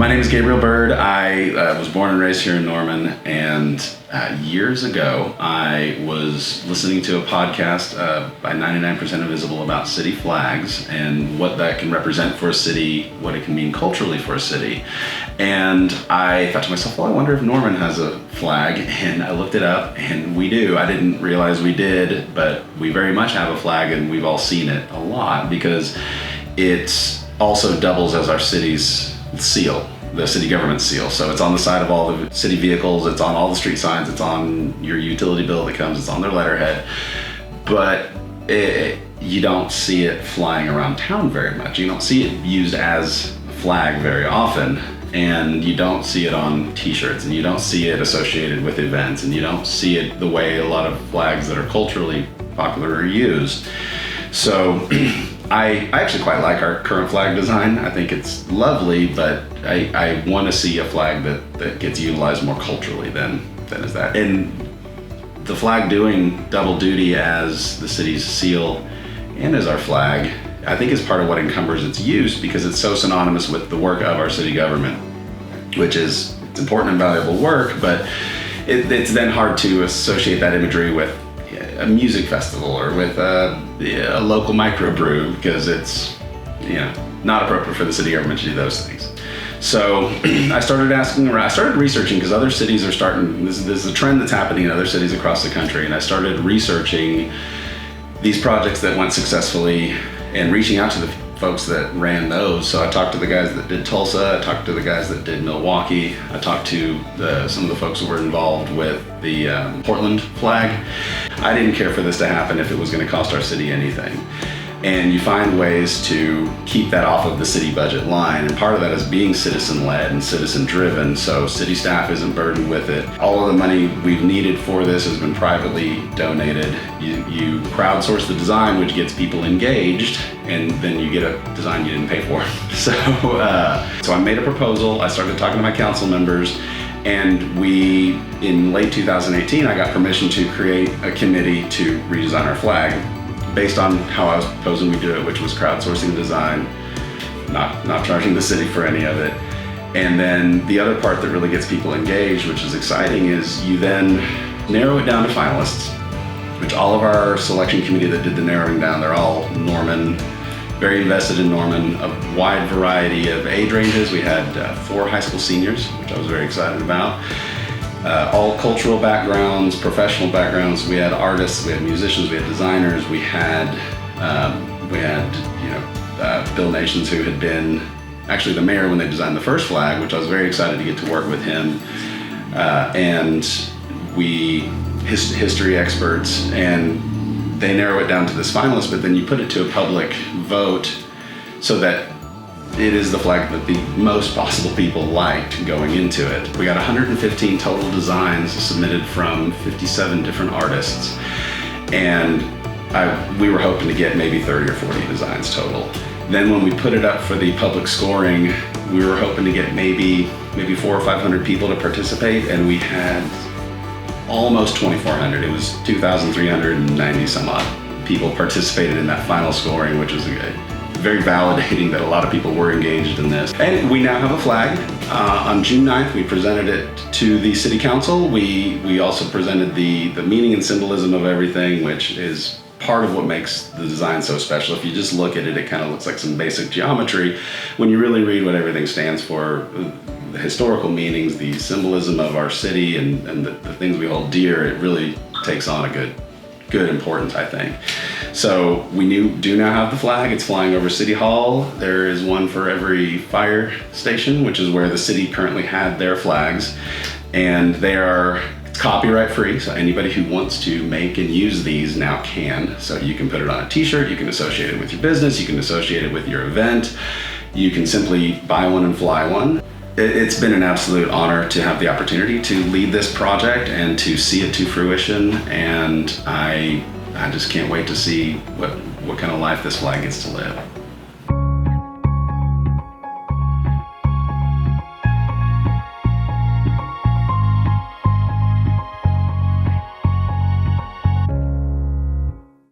My name is Gabriel Bird. I was born and raised here in Norman, and years ago I was listening to a podcast by 99% Invisible about city flags and what that can represent for a city, what it can mean culturally for a city. And I thought to myself, well, I wonder if Norman has a flag, and I looked it up, and we do. I didn't realize we did, but we very much have a flag, and we've all seen it a lot because it also doubles as our city's seal, the city government seal. So it's on the side of all the city vehicles, it's on all the street signs, it's on your utility bill that comes, it's on their letterhead. But you don't see it flying around town very much. You don't see it used as a flag very often, and you don't see it on t-shirts, and you don't see it associated with events, and you don't see it the way a lot of flags that are culturally popular are used. So I actually quite like our current flag design. I think it's lovely, but I want to see a flag that gets utilized more culturally than is that. And the flag doing double duty as the city's seal and as our flag, I think is part of what encumbers its use, because it's so synonymous with the work of our city government, which is, it's important and valuable work, but it's then hard to associate that imagery with a music festival or with a local microbrew, because it's not appropriate for the city government to do those things. So I started asking around, I started researching, because other cities are starting, this is a trend that's happening in other cities across the country, and I started researching these projects that went successfully and reaching out to the folks that ran those. So I talked to the guys that did Tulsa, I talked to the guys that did Milwaukee, I talked to some of the folks who were involved with the Portland flag. I didn't care for this to happen if it was going to cost our city anything. And you find ways to keep that off of the city budget line, and part of that is being citizen-led and citizen-driven, so city staff isn't burdened with it. All of the money we've needed for this has been privately donated. You crowdsource the design, which gets people engaged, and then you get a design you didn't pay for. So I made a proposal, I started talking to my council members, and in late 2018, I got permission to create a committee to redesign our flag, based on how I was proposing we do it, which was crowdsourcing the design, not charging the city for any of it. And then the other part that really gets people engaged, which is exciting, is you then narrow it down to finalists, which all of our selection committee that did the narrowing down, they're all Norman, very invested in Norman, a wide variety of age ranges. We had 4 high school seniors, which I was very excited about. All cultural backgrounds, professional backgrounds. We had artists, we had musicians, we had designers, we had Bill Nations, who had been actually the mayor when they designed the first flag, which I was very excited to get to work with him. And history experts, and they narrow it down to this finalist, but then you put it to a public vote so that it is the flag that the most possible people liked going into it. We got 115 total designs submitted from 57 different artists, and we were hoping to get maybe 30 or 40 designs total. Then when we put it up for the public scoring, we were hoping to get maybe 400 or 500 people to participate, and we had almost 2,400. It was 2,390 some odd people participated in that final scoring, which was very validating that a lot of people were engaged in this. And we now have a flag. On June 9th, we presented it to the city council. We also presented the meaning and symbolism of everything, which is part of what makes the design so special. If you just look at it, it kind of looks like some basic geometry. When you really read what everything stands for, the historical meanings, the symbolism of our city, and the things we hold dear, it really takes on a good importance, I think. So we do now have the flag. It's flying over City Hall. There is one for every fire station, which is where the city currently had their flags. And it's copyright free, so anybody who wants to make and use these now can. So you can put it on a t-shirt, you can associate it with your business, you can associate it with your event, you can simply buy one and fly one. It's been an absolute honor to have the opportunity to lead this project and to see it to fruition, and I just can't wait to see what kind of life this flag gets to live.